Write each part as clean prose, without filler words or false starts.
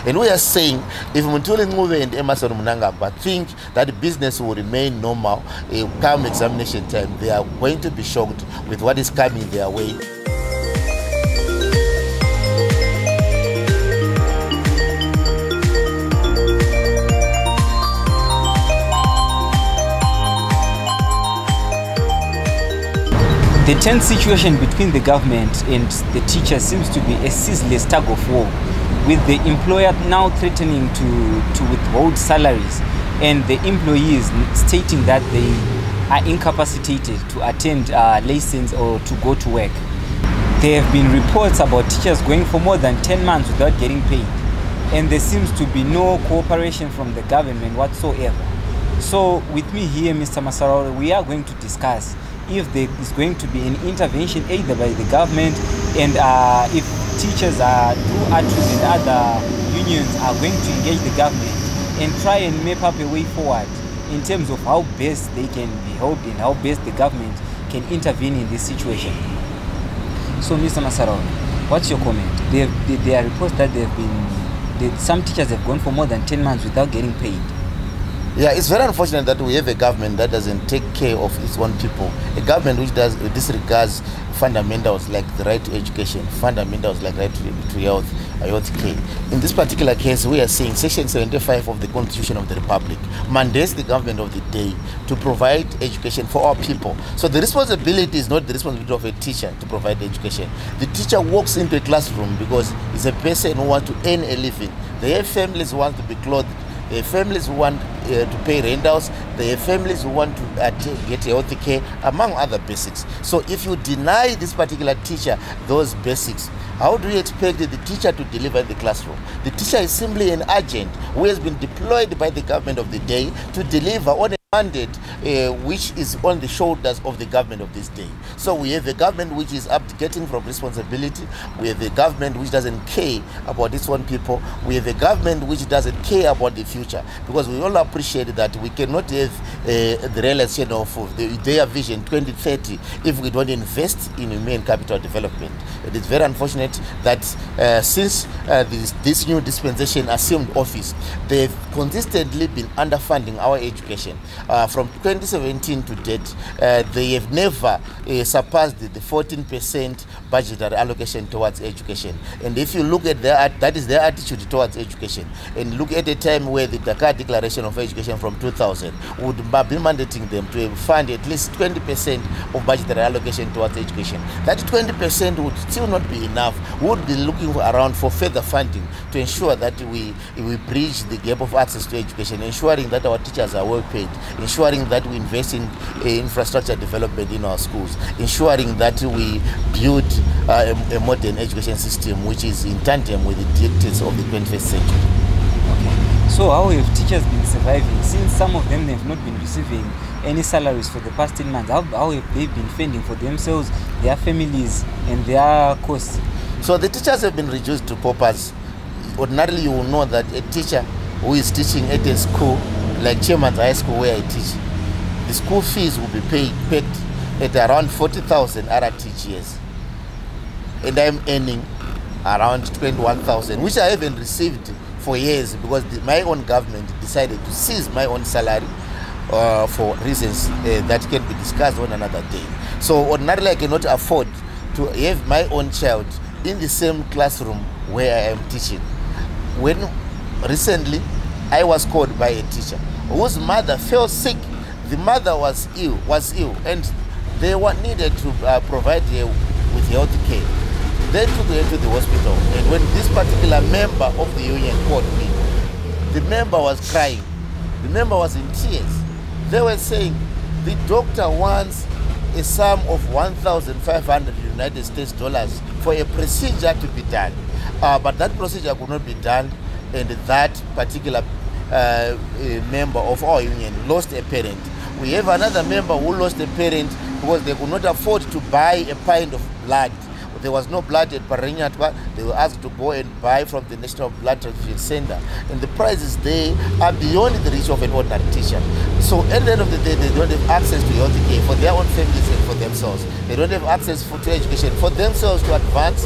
And we are saying, if Muntuli Ngube and Emerson Mnangagwa think that business will remain normal come examination time, they are going to be shocked with what is coming their way. The tense situation between the government and the teachers seems to be a ceaseless tug of war, with the employer now threatening to withhold salaries and the employees stating that they are incapacitated to attend lessons or to go to work. There have been reports about teachers going for more than 10 months without getting paid, and there seems to be no cooperation from the government whatsoever. So with me here, Mr. Masaraure, we are going to discuss if there is going to be an intervention either by the government and if teachers through ATRUs and other unions are going to engage the government and try and map up a way forward in terms of how best they can be helped and how best the government can intervene in this situation. So Mr. Masaraure, what's your comment? There are reports that some teachers have gone for more than 10 months without getting paid. Yeah, it's very unfortunate that we have a government that doesn't take care of its own people. A government which disregards fundamentals like the right to education, fundamentals like right to health care. In this particular case, we are saying Section 75 of the Constitution of the Republic mandates the government of the day to provide education for our people. So the responsibility is not the responsibility of a teacher to provide education. The teacher walks into a classroom because it's a person who wants to earn a living. They have families who want to be clothed. They have families who want to pay rentals. They have families who want to get health care, among other basics. So if you deny this particular teacher those basics, how do you expect the teacher to deliver in the classroom? The teacher is simply an agent who has been deployed by the government of the day to deliver on a mandate which is on the shoulders of the government of this day. So we have a government which is abdicating from responsibility. We have a government which doesn't care about its own people. We have a government which doesn't care about the future, because we all appreciate that we cannot have the realization of their vision 2030 if we don't invest in human capital development. It is very unfortunate that since this new dispensation assumed office, they've consistently been underfunding our education. From 2017 to date, they have never surpassed the 14% budgetary allocation towards education. And if you look at that is their attitude towards education, and look at the time where the Dakar Declaration of Education from 2000 would be mandating them to fund at least 20% of budgetary allocation towards education. That 20% would still not be enough. We would be looking around for further funding to ensure that we bridge the gap of access to education, ensuring that our teachers are well paid, ensuring that we invest in infrastructure development in our schools, ensuring that we build a modern education system which is in tandem with the dictates of the 21st century. Okay. So how have teachers been surviving since some of them have not been receiving any salaries for the past 10 months? How have they been fending for themselves, their families, and their costs? So the teachers have been reduced to paupers. Ordinarily, you will know that a teacher who is teaching at a school like Chairman's High School where I teach, the school fees will be paid at around 40,000 RTGS, and I'm earning around 21,000, which I haven't received for years because my own government decided to seize my own salary for reasons that can be discussed on another day. So ordinarily, I cannot afford to have my own child in the same classroom where I am teaching. When recently I was called by a teacher whose mother fell sick. The mother was ill, and they needed to provide her with health care. They took her to the hospital, and when this particular member of the union called me, the member was crying. The member was in tears. They were saying the doctor wants a sum of 1,500 United States dollars for a procedure to be done, but that procedure could not be done, and that particular member of our union lost a parent. We have another member who lost a parent because they could not afford to buy a pint of blood. There was no blood at Paranyatwa. They were asked to go and buy from the National Blood Transfusion Center, and the prices there are beyond the reach of an ordinary teacher. So at the end of the day, they don't have access to health care for their own families and for themselves. They don't have access to education for themselves to advance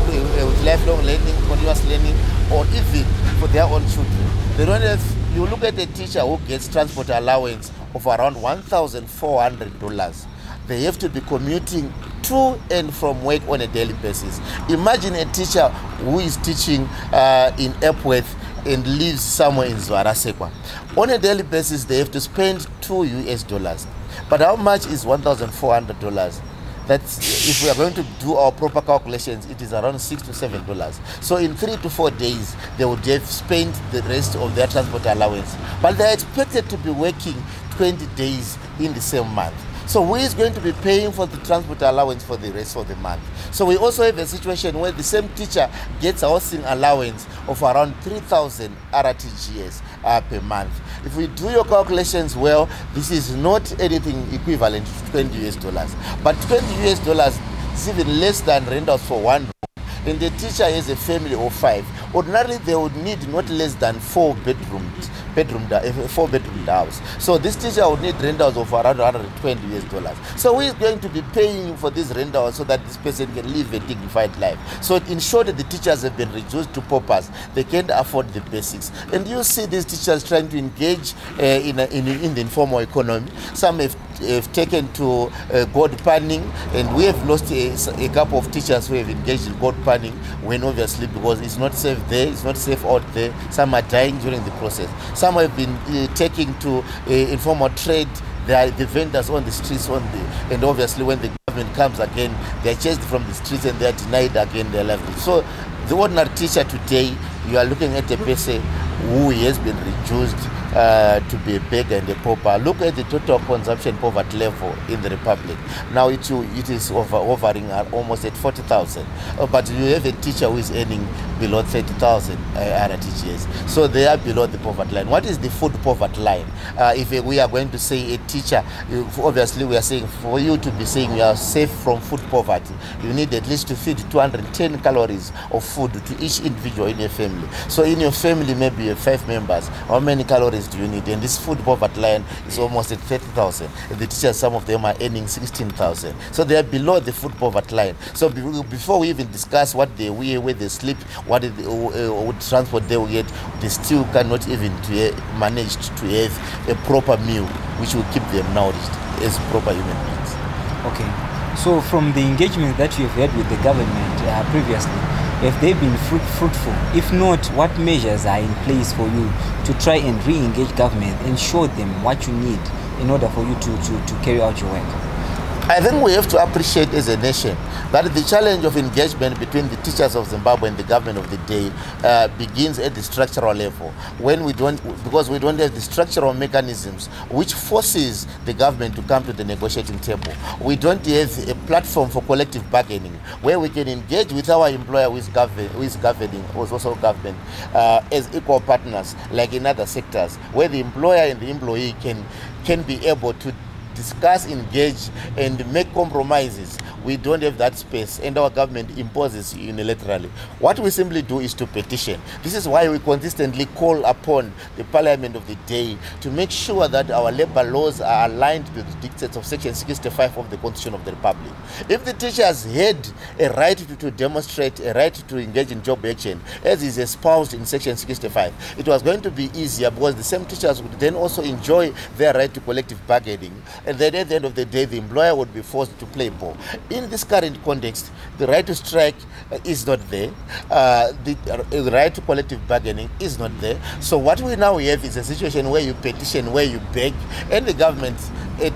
with lifelong learning, continuous learning, or even for their own children. They don't have, you look at a teacher who gets transport allowance of around $1,400. They have to be commuting to and from work on a daily basis. Imagine a teacher who is teaching in Epworth and lives somewhere in Zwarasekwa. On a daily basis, they have to spend $2. But how much is $1,400? That's, if we are going to do our proper calculations, it is around $6 to $7. So in 3 to 4 days, they would have spent the rest of their transport allowance. But they are expected to be working 20 days in the same month. So who is going to be paying for the transport allowance for the rest of the month? So we also have a situation where the same teacher gets a housing allowance of around 3,000 RTGS per month. If we do your calculations well, this is not anything equivalent to $20. But $20 is even less than rentals for one room. And the teacher has a family of 5. Ordinarily, they would need not less than 4 bedrooms. A 4-bedroom house. So this teacher would need rentals of around $120. So who is going to be paying for this rentals so that this person can live a dignified life? So in short, the teachers have been reduced to paupers. They can't afford the basics. And you see these teachers trying to engage in the informal economy. Some have taken to gold panning, and we have lost a couple of teachers who have engaged in gold panning when obviously because it's not safe there, it's not safe out there. Some are dying during the process. Some have been taking to informal trade. There are the vendors on the streets and obviously when the government comes again, they are chased from the streets and they are denied again their livelihood. So the ordinary teacher today, you are looking at a person who has been reduced to be a beggar and a pauper. Look at the total consumption poverty level in the Republic. Now it is hovering almost at 40,000. But you have a teacher who is earning below 30,000 RTGS. So they are below the poverty line. What is the food poverty line? If we are going to say a teacher, obviously we are saying for you to be saying you are safe from food poverty, you need at least to feed 210 calories of food to each individual in your family. So in your family, maybe you have 5 members. How many calories do you need? And this food poverty line is almost at 30,000. The teachers, some of them are earning 16,000. So they are below the food poverty line. So before we even discuss what they wear, where they sleep, what transport they will get, they still cannot even manage to have a proper meal which will keep them nourished as proper human beings. Okay. So from the engagement that you have had with the government previously, have they been fruitful? If not, what measures are in place for you to try and re-engage government and show them what you need in order for you to carry out your work? I think we have to appreciate as a nation that the challenge of engagement between the teachers of Zimbabwe and the government of the day begins at the structural level. Because we don't have the structural mechanisms which forces the government to come to the negotiating table. We don't have a platform for collective bargaining where we can engage with our employer who is governing, who is also government, as equal partners, like in other sectors, where the employer and the employee can be able to discuss, engage, and make compromises. We don't have that space, and our government imposes unilaterally. What we simply do is to petition. This is why we consistently call upon the parliament of the day to make sure that our labor laws are aligned to the dictates of Section 65 of the Constitution of the Republic. If the teachers had a right to demonstrate, a right to engage in job action, as is espoused in Section 65, it was going to be easier because the same teachers would then also enjoy their right to collective bargaining, and then at the end of the day, the employer would be forced to play ball. In this current context, the right to strike is not there. The right to collective bargaining is not there. So what we now have is a situation where you petition, where you beg, and the government at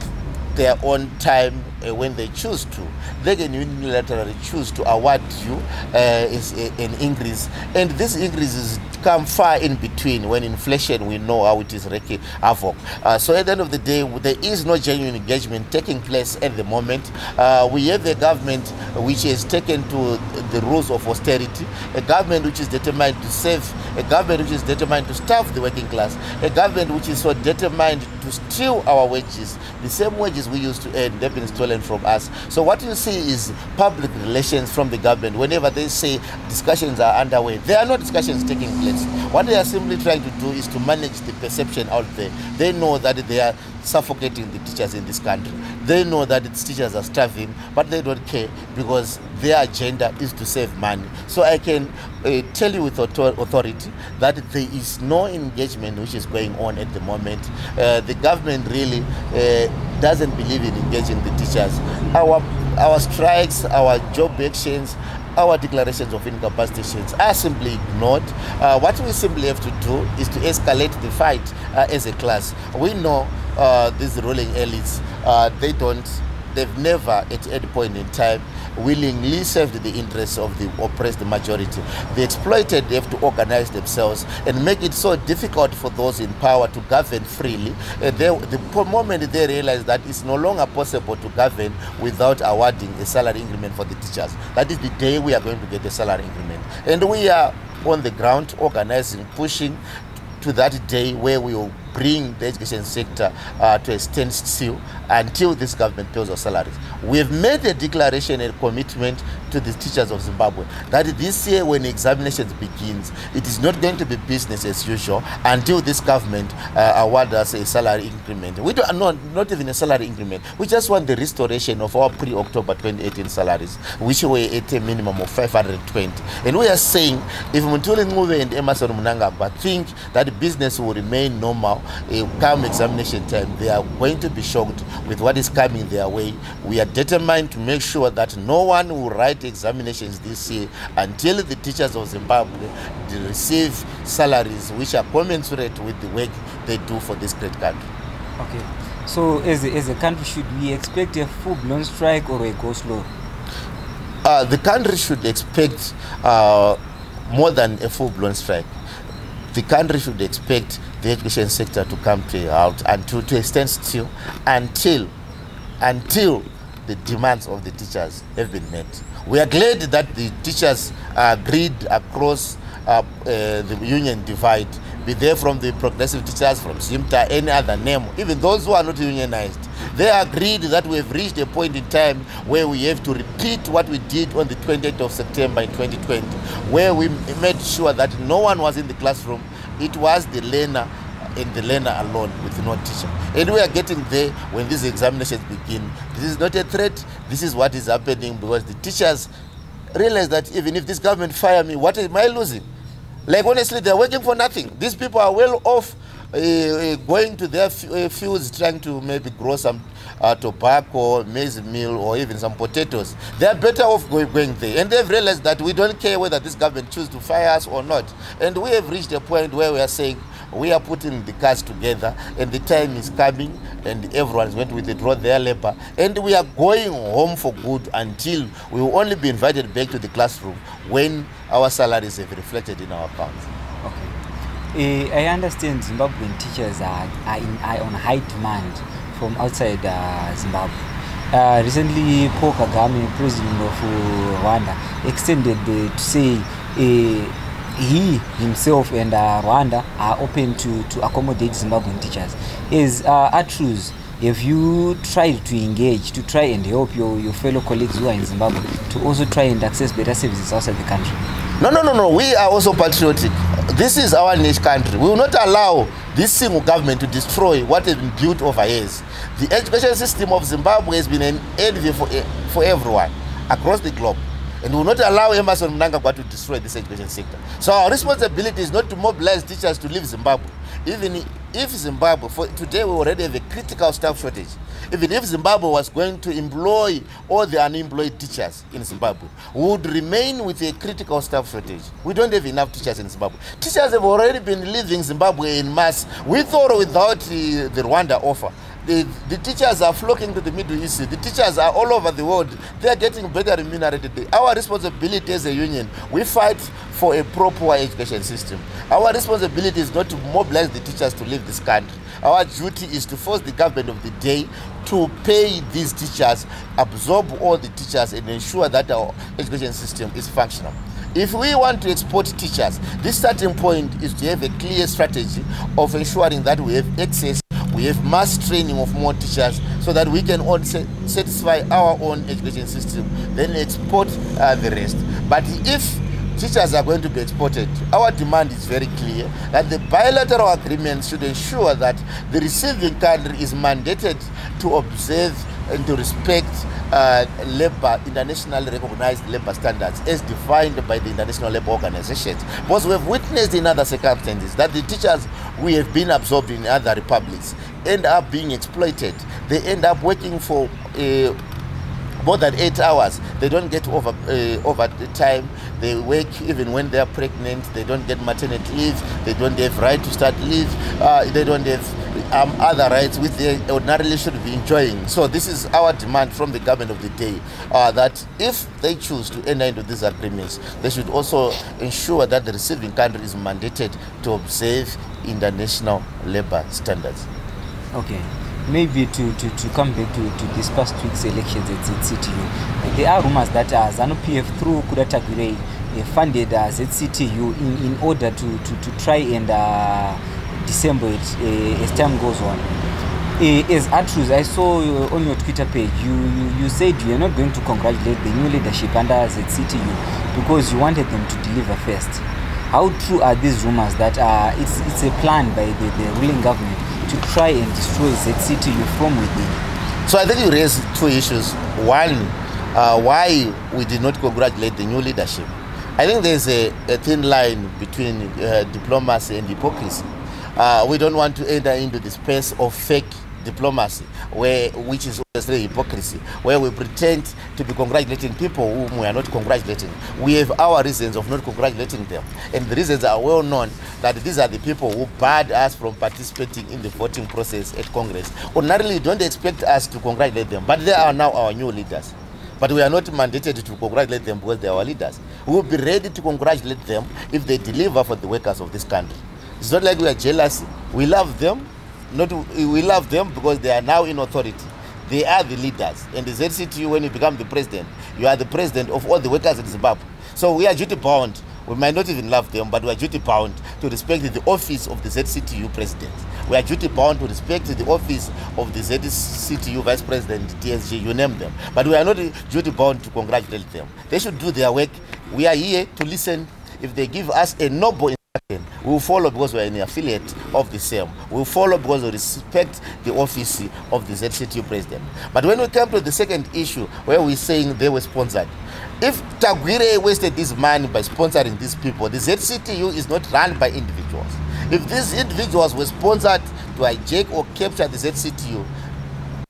their own time, when they choose to, they can unilaterally choose to award you an increase, and this increases come far in between. When inflation, we know how it is wreaking havoc. So at the end of the day, there is no genuine engagement taking place at the moment. We have a government which has taken to the rules of austerity, a government which is determined to save, a government which is determined to starve the working class, a government which is so determined to steal our wages, the same wages we used to earn, they've been stolen from us. So what you see is public relations from the government. Whenever they say discussions are underway, there are no discussions taking place. What they are simply trying to do is to manage the perception out there. They know that they are suffocating the teachers in this country. They know that its teachers are starving, but they don't care because their agenda is to save money. So I can tell you with authority that there is no engagement which is going on at the moment. The government really doesn't believe in engaging the teachers. Our strikes, our job actions, our declarations of incapacitations are simply ignored. What we simply have to do is to escalate the fight as a class. We know these ruling elites, they've never at any point in time willingly served the interests of the oppressed majority. The exploited have to organize themselves and make it so difficult for those in power to govern freely. The moment they realize that it's no longer possible to govern without awarding a salary increment for the teachers, that is the day we are going to get a salary increment. And we are on the ground organizing, pushing to that day where we will bring the education sector to a standstill until this government pays our salaries. We have made a declaration and commitment to the teachers of Zimbabwe that this year when examinations begins, it is not going to be business as usual until this government awards us a salary increment. We do not even a salary increment. We just want the restoration of our pre-October 2018 salaries, which were at a minimum of 520. And we are saying, if Mutuli Ngube and Emerson Mnangagwa think that business will remain normal come examination time, they are going to be shocked with what is coming their way. We are determined to make sure that no one will write examinations this year until the teachers of Zimbabwe receive salaries which are commensurate with the work they do for this great country. Okay, so as a country, should we expect a full-blown strike or a go slow? The country should expect more than a full-blown strike. The country should expect the education sector to come to a halt and to a standstill until the demands of the teachers have been met. We are glad that the teachers agreed across the union divide, be there from the progressive teachers, from SIMTA, any other name, even those who are not unionized. They agreed that we have reached a point in time where we have to repeat what we did on the 28th of September in 2020, where we made sure that no one was in the classroom. It was the learner and the learner alone with no teacher. And we are getting there when these examinations begin. This is not a threat. This is what is happening because the teachers realize that even if this government fire me, what am I losing? Like honestly, they're working for nothing. These people are well off going to their fields trying to maybe grow some tobacco, maize meal, or even some potatoes. They're better off going there. And they've realized that we don't care whether this government chooses to fire us or not. And we have reached a point where we are saying we are putting the cards together and the time is coming and everyone is going to withdraw their labor. And we are going home for good until we will only be invited back to the classroom when our salaries have reflected in our accounts. Okay. I understand Zimbabwean teachers are on high demand from outside Zimbabwe. Recently, Paul Kagame, president of Rwanda, extended to say he himself and Rwanda are open to accommodate Zimbabwean teachers. As Atrus, have you tried to engage, to try and help your fellow colleagues who are in Zimbabwe to also try and access better services outside the country? No. We are also patriotic. This is our niche country. We will not allow this single government to destroy what has been built over years. The education system of Zimbabwe has been an envy for everyone across the globe. And we will not allow Emerson Mnangagwa to destroy this education sector. So our responsibility is not to mobilize teachers to leave Zimbabwe. Even if Zimbabwe, for today we already have a critical staff shortage. Even if Zimbabwe was going to employ all the unemployed teachers in Zimbabwe, we would remain with a critical staff shortage. We don't have enough teachers in Zimbabwe. Teachers have already been leaving Zimbabwe in mass, with or without the Rwanda offer. The teachers are flocking to the Middle East. The teachers are all over the world. They are getting better remunerated. Our responsibility as a union, we fight for a proper education system. Our responsibility is not to mobilize the teachers to leave this country. Our duty is to force the government of the day to pay these teachers, absorb all the teachers, and ensure that our education system is functional. If we want to export teachers, the starting point is to have a clear strategy of ensuring that we have access, we have mass training of more teachers so that we can satisfy our own education system, then export the rest. But if teachers are going to be exported. Our demand is very clear that the bilateral agreements should ensure that the receiving country is mandated to observe and to respect internationally recognized labor standards as defined by the International Labour Organizations. Because we have witnessed in other circumstances that the teachers who have been absorbed in other republics end up being exploited. They end up working for more than 8 hours. They don't get over the time. They work even when they are pregnant. They don't get maternity leave. They don't have right to start leave. They don't have other rights which they ordinarily should be enjoying. So this is our demand from the government of the day, that if they choose to enter into these agreements, they should also ensure that the receiving country is mandated to observe international labor standards. Okay. Maybe to come back to this past week's elections at ZCTU, there are rumors that ZANU-PF through Kudata Gurei funded ZCTU in order to try and dissemble it as time goes on. As Atrus, I saw on your Twitter page, you said you are not going to congratulate the new leadership under ZCTU because you wanted them to deliver first. How true are these rumors that it's a plan by the ruling government to try and destroy ZCTU from within? So I think you raised two issues. One, why we did not congratulate the new leadership. I think there's a thin line between diplomacy and hypocrisy. We don't want to enter into the space of fake diplomacy, which is obviously hypocrisy, where we pretend to be congratulating people whom we are not congratulating. We have our reasons of not congratulating them, and the reasons are well known, that these are the people who barred us from participating in the voting process at Congress. Ordinarily, you don't expect us to congratulate them, but they are now our new leaders. But we are not mandated to congratulate them because they are our leaders. We will be ready to congratulate them if they deliver for the workers of this country. It's not like we are jealous. We love them. We love them because they are now in authority. They are the leaders. And the ZCTU, when you become the president, you are the president of all the workers in Zimbabwe. So we are duty bound. We might not even love them, but we are duty bound to respect the office of the ZCTU president. We are duty bound to respect the office of the ZCTU vice president, TSG, you name them. But we are not duty bound to congratulate them. They should do their work. We are here to listen. If they give us a noble instruction, we will follow because we are an affiliate of the same. We will follow because we respect the office of the ZCTU president. But when we come to the second issue, where we're saying they were sponsored, if Taguire wasted this money by sponsoring these people, the ZCTU is not run by individuals. If these individuals were sponsored to hijack or capture the ZCTU,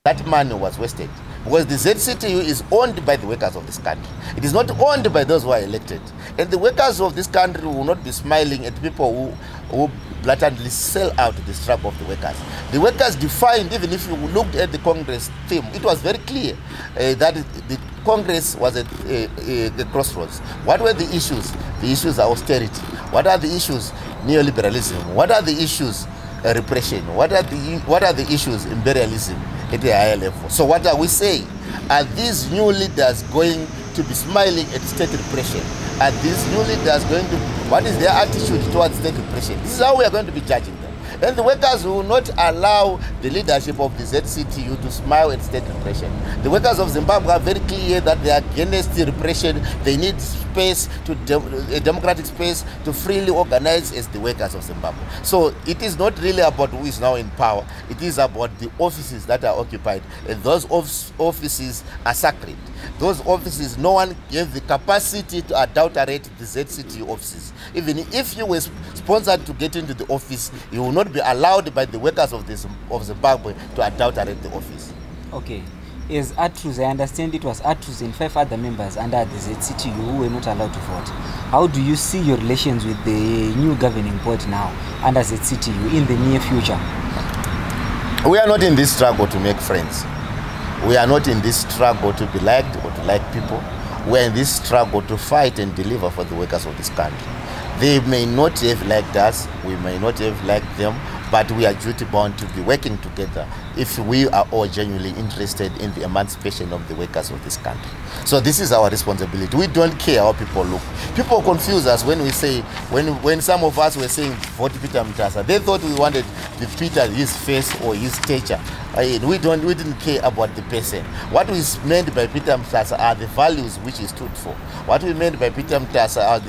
that money was wasted. Because the ZCTU is owned by the workers of this country. It is not owned by those who are elected. And the workers of this country will not be smiling at people who blatantly sell out the struggle of the workers. The workers defined, even if you looked at the Congress theme, it was very clear that the Congress was at the crossroads. What were the issues? The issues are austerity. What are the issues? Neoliberalism. What are the issues? Repression. What are the issues? Imperialism at a higher level. So what are we saying? Are these new leaders going to be smiling at state repression? Are these new leaders going to, what is their attitude towards state repression? This is how we are going to be judging them. And the workers will not allow the leadership of the ZCTU to smile at state repression. The workers of Zimbabwe are very clear that they are against the repression. They need space, a democratic space to freely organize as the workers of Zimbabwe. So it is not really about who is now in power. It is about the offices that are occupied. And those offices are sacred. Those offices, no one gave the capacity to adulterate the ZCTU offices. Even if you were sponsored to get into the office, you will not be allowed by the workers of Zimbabwe to adulterate the office. Okay. As Atrus, I understand it was Atrus and 5 other members under the ZCTU who were not allowed to vote. How do you see your relations with the new governing board now under ZCTU in the near future? We are not in this struggle to make friends. We are not in this struggle to be liked or to like people. We are in this struggle to fight and deliver for the workers of this country. They may not have liked us, we may not have liked them, but we are duty bound to be working together if we are all genuinely interested in the emancipation of the workers of this country. So this is our responsibility. We don't care how people look. People confuse us when we say, when some of us were saying vote Peter Mutasa, they thought we wanted the Peter, his face or his stature. We didn't care about the person. What we meant by Peter Mutasa are the values which he stood for. What we meant by Peter Mutasa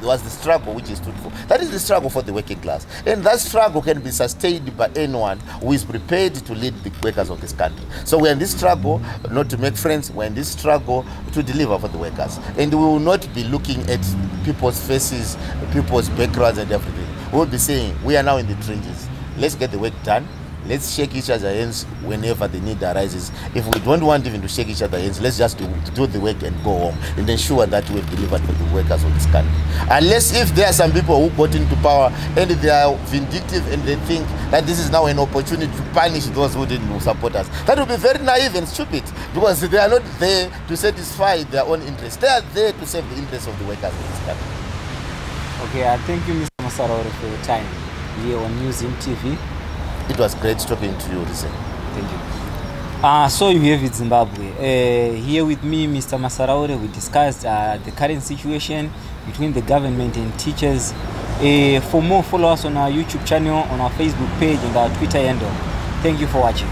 was the struggle which he stood for. That is the struggle for the working class. And that struggle can be sustained by anyone who is prepared to lead the workers of this country. So we're in this struggle not to make friends, we're in this struggle to deliver for the workers. And we will not be looking at people's faces, people's backgrounds and everything. We will be saying, we are now in the trenches. Let's get the work done. Let's shake each other's hands whenever the need arises. If we don't want even to shake each other's hands, let's just do the work and go home and ensure that we've delivered for the workers of this country. Unless if there are some people who got into power and they are vindictive and they think that this is now an opportunity to punish those who didn't support us, that would be very naive and stupid, because they are not there to satisfy their own interests. They are there to serve the interests of the workers of this country. Okay, thank you, Mr. Masaraure, for your time here on Museum TV. It was great talking to you, Rise. Thank you. So you have it, Zimbabwe. Here with me, Mr. Masaraure, we discussed the current situation between the government and teachers. For more, follow us on our YouTube channel, on our Facebook page, and our Twitter handle. Thank you for watching.